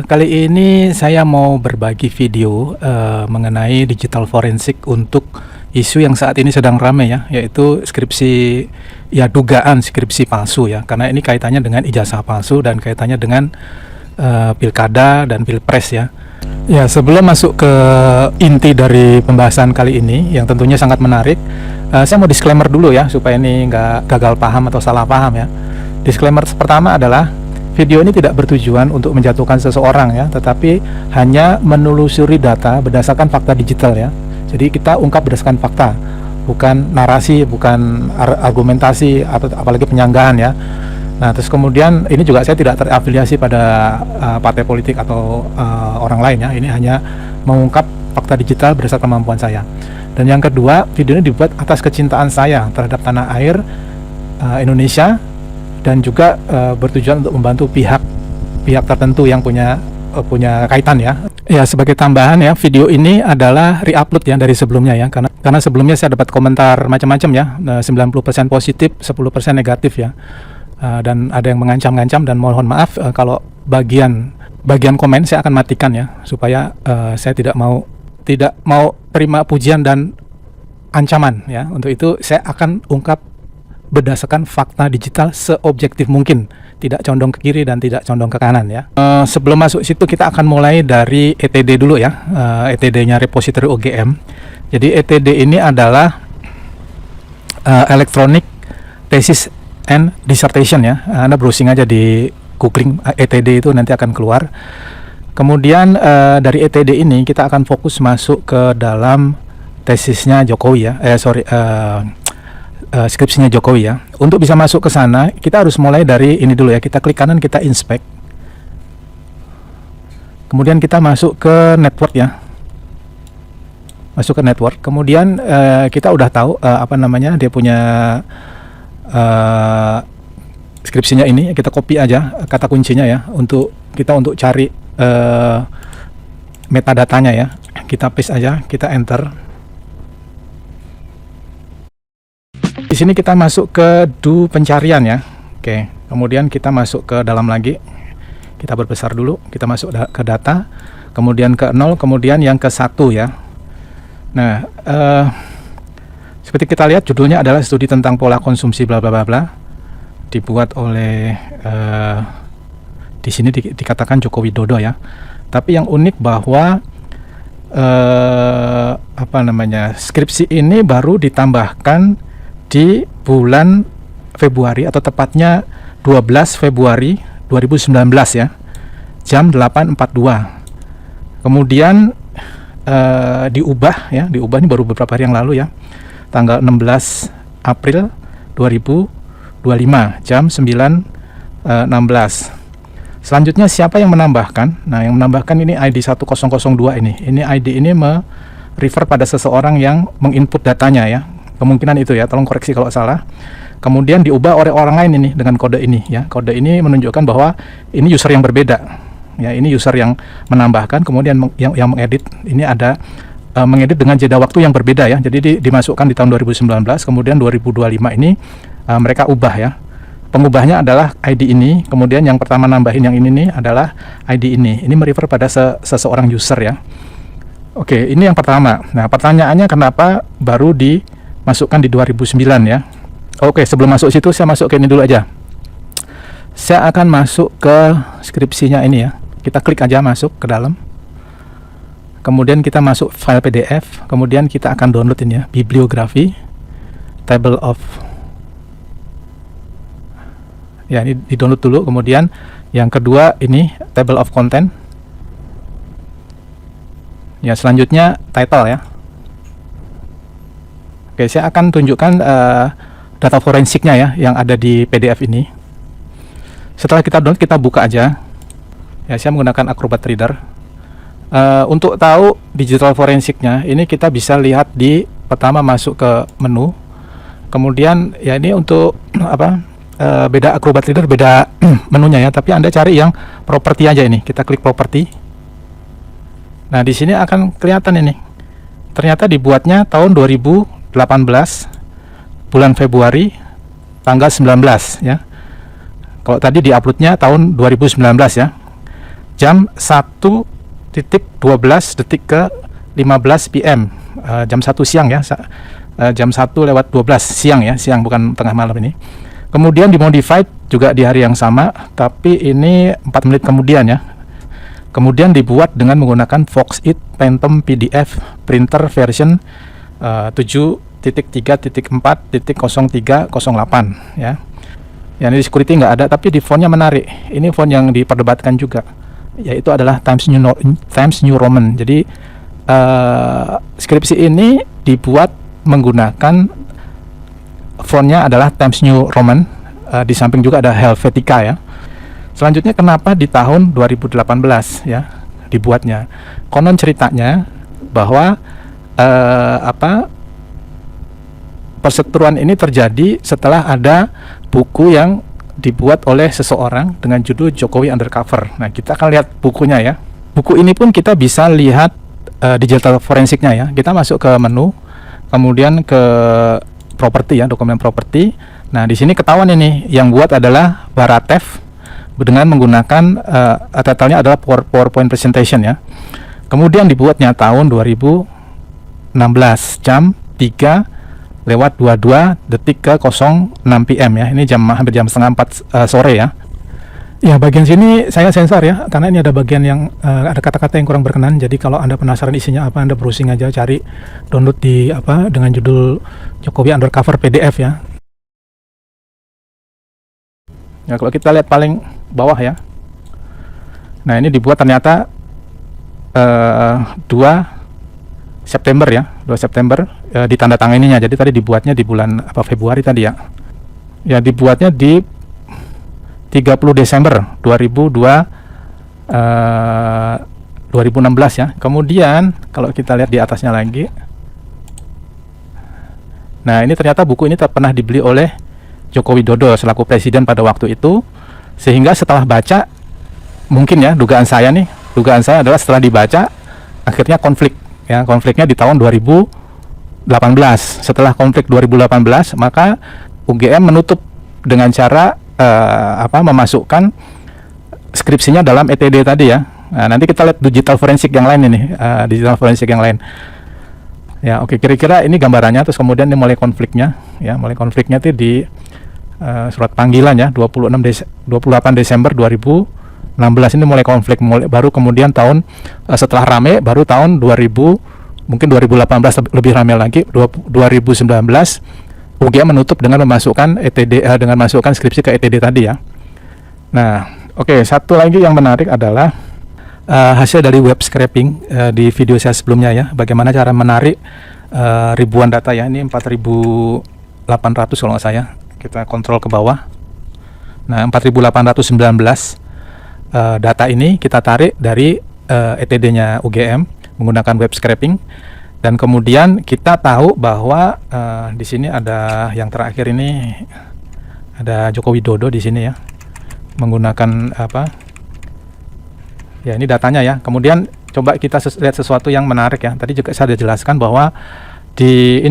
Kali ini saya mau berbagi video mengenai digital forensik untuk isu yang saat ini sedang ramai ya, yaitu skripsi, ya dugaan skripsi palsu ya, karena ini kaitannya dengan ijazah palsu dan kaitannya dengan pilkada dan pilpres ya. Ya, sebelum masuk ke inti dari pembahasan kali ini yang tentunya sangat menarik, saya mau disclaimer dulu ya supaya ini nggak gagal paham atau salah paham ya. Disclaimer pertama adalah video ini tidak bertujuan untuk menjatuhkan seseorang ya, tetapi hanya menelusuri data berdasarkan fakta digital ya. Jadi kita ungkap berdasarkan fakta, bukan narasi, bukan argumentasi, apalagi penyanggahan ya. Nah, terus kemudian ini juga saya tidak terafiliasi pada partai politik atau orang lain ya. Ini hanya mengungkap fakta digital berdasarkan kemampuan saya. Dan yang kedua, video ini dibuat atas kecintaan saya terhadap tanah air Indonesia, dan juga bertujuan untuk membantu pihak tertentu yang punya kaitan ya. Ya, sebagai tambahan ya, video ini adalah re-upload ya dari sebelumnya ya, karena sebelumnya saya dapat komentar macam-macam ya, 90% positif, 10% negatif ya. Dan ada yang mengancam-ngancam, dan mohon maaf kalau bagian komen saya akan matikan ya, supaya saya tidak mau terima pujian dan ancaman ya. Untuk itu saya akan ungkap berdasarkan fakta digital seobjektif mungkin, tidak condong ke kiri dan tidak condong ke kanan ya. Sebelum masuk situ, kita akan mulai dari ETD dulu ya, ETD-nya repository OGM. Jadi ETD ini adalah Electronic Thesis and Dissertation ya. Anda browsing aja di googling ETD itu nanti akan keluar. Kemudian dari ETD ini kita akan fokus masuk ke dalam tesisnya Jokowi ya, skripsinya Jokowi ya. Untuk bisa masuk ke sana, kita harus mulai dari ini dulu ya. Kita klik kanan, kita inspect. Kemudian kita masuk ke network ya. Masuk ke network. Kemudian kita udah tahu dia punya skripsinya ini. Kita copy aja kata kuncinya ya, untuk cari metadatanya ya. Kita paste aja, kita enter. Di sini kita masuk ke do pencarian ya. Oke, kemudian kita masuk ke dalam lagi. Kita berbesar dulu, kita masuk ke data, kemudian ke 0, kemudian yang ke 1 ya. Nah, seperti kita lihat judulnya adalah studi tentang pola konsumsi bla bla bla bla. Dibuat oleh di sini dikatakan Joko Widodo ya. Tapi yang unik bahwa skripsi ini baru ditambahkan di bulan Februari, atau tepatnya 12 Februari 2019 ya, jam 8.42. Kemudian diubah ini baru beberapa hari yang lalu ya, tanggal 16 April 2025 jam 9.16. Selanjutnya siapa yang menambahkan? Nah, yang menambahkan ini ID 1002 ini. Ini ID ini refer pada seseorang yang menginput datanya ya. Kemungkinan itu ya, tolong koreksi kalau salah. Kemudian diubah oleh orang lain ini dengan kode ini ya. Kode ini menunjukkan bahwa ini user yang berbeda. Ya, ini user yang menambahkan, kemudian yang mengedit ini ada mengedit dengan jeda waktu yang berbeda ya. Jadi dimasukkan di tahun 2019, kemudian 2025 ini mereka ubah ya. Pengubahnya adalah ID ini, kemudian yang pertama nambahin yang ini nih adalah ID ini. Ini merefer pada seseorang user ya. Oke, ini yang pertama. Nah, pertanyaannya kenapa baru dimasukkan di 2009 ya. Oke, sebelum masuk situ saya masuk ke ini dulu aja. Saya akan masuk ke skripsinya ini ya. Kita klik aja masuk ke dalam. Kemudian kita masuk file PDF, kemudian kita akan download ini ya, bibliografi, table of. Ya, ini di-download dulu. Kemudian yang kedua ini table of content. Ya, selanjutnya title ya. Oke, saya akan tunjukkan data forensiknya ya yang ada di PDF ini. Setelah kita download, kita buka aja. Ya, saya menggunakan Acrobat Reader. Untuk tahu digital forensiknya, ini kita bisa lihat di pertama masuk ke menu. Kemudian ya ini untuk beda Acrobat Reader, beda menunya ya. Tapi Anda cari yang properti aja ini. Kita klik properti. Nah, di sini akan kelihatan ini. Ternyata dibuatnya tahun 2018 bulan Februari tanggal 19 ya. Kalau tadi diuploadnya tahun 2019 ya. jam 1:12 detik ke 15 PM, jam 1 siang ya, jam 1:12 siang ya, siang bukan tengah malam ini. Kemudian dimodified juga di hari yang sama, tapi ini 4 menit kemudian ya. Kemudian dibuat dengan menggunakan Foxit Phantom PDF printer version 7.3.4.0308 ya. Ya, ini di security nggak ada, tapi di fontnya menarik. Ini font yang diperdebatkan juga, yaitu adalah Times New Roman. Jadi skripsi ini dibuat menggunakan fontnya adalah Times New Roman. Di samping juga ada Helvetica ya. Selanjutnya, kenapa di tahun 2018 ya dibuatnya? Konon ceritanya bahwa perseteruan ini terjadi setelah ada buku yang dibuat oleh seseorang dengan judul Jokowi Undercover. Nah, kita akan lihat bukunya ya. Buku ini pun kita bisa lihat digital forensiknya ya. Kita masuk ke menu, kemudian ke properti ya, dokumen properti. Nah, di sini ketahuan ini yang buat adalah Baratev dengan menggunakan title-nya adalah PowerPoint presentation ya. Kemudian dibuatnya tahun 2016 jam 3:22 detik ke 06 PM ya. Ini hampir jam setengah 4 sore ya. Ya, bagian sini saya sensor ya, karena ini ada bagian yang ada kata-kata yang kurang berkenan. Jadi kalau Anda penasaran isinya apa, Anda browsing aja, cari download di dengan judul Jokowi Undercover PDF ya. Ya, kalau kita lihat paling bawah ya. Nah, ini dibuat ternyata 2 September ya, 2 September ditandatanganinya. Jadi tadi dibuatnya di bulan Februari tadi ya. Ya, dibuatnya di 30 Desember 2016 ya. Kemudian kalau kita lihat di atasnya lagi. Nah, ini ternyata buku ini pernah dibeli oleh Joko Widodo selaku presiden pada waktu itu, sehingga setelah baca, mungkin ya dugaan saya adalah setelah dibaca akhirnya konflik ya, konfliknya di tahun 2018. Setelah konflik 2018, maka UGM menutup dengan cara memasukkan skripsinya dalam ETD tadi ya. Nah, nanti kita lihat digital forensik yang lain ini, digital forensik yang lain. Ya, oke, kira-kira ini gambarannya. Terus kemudian ini mulai konfliknya ya, tuh di surat panggilan ya, 28 Desember 2016 ini mulai konflik, baru kemudian tahun setelah rame baru tahun 2018 lebih rame lagi, 2019 UGM menutup dengan memasukkan ETD dengan masukkan skripsi ke ETD tadi ya. Nah, oke, satu lagi yang menarik adalah hasil dari web scraping di video saya sebelumnya ya, bagaimana cara menarik ribuan data ya. Ini 4.800 kalau nggak saya, kita kontrol ke bawah. Nah, 4.819 data ini kita tarik dari ETD-nya UGM menggunakan web scraping, dan kemudian kita tahu bahwa di sini ada yang terakhir ini ada Joko Widodo di sini ya, menggunakan ya, ini datanya ya. Kemudian coba kita lihat sesuatu yang menarik ya. Tadi juga saya sudah jelaskan bahwa di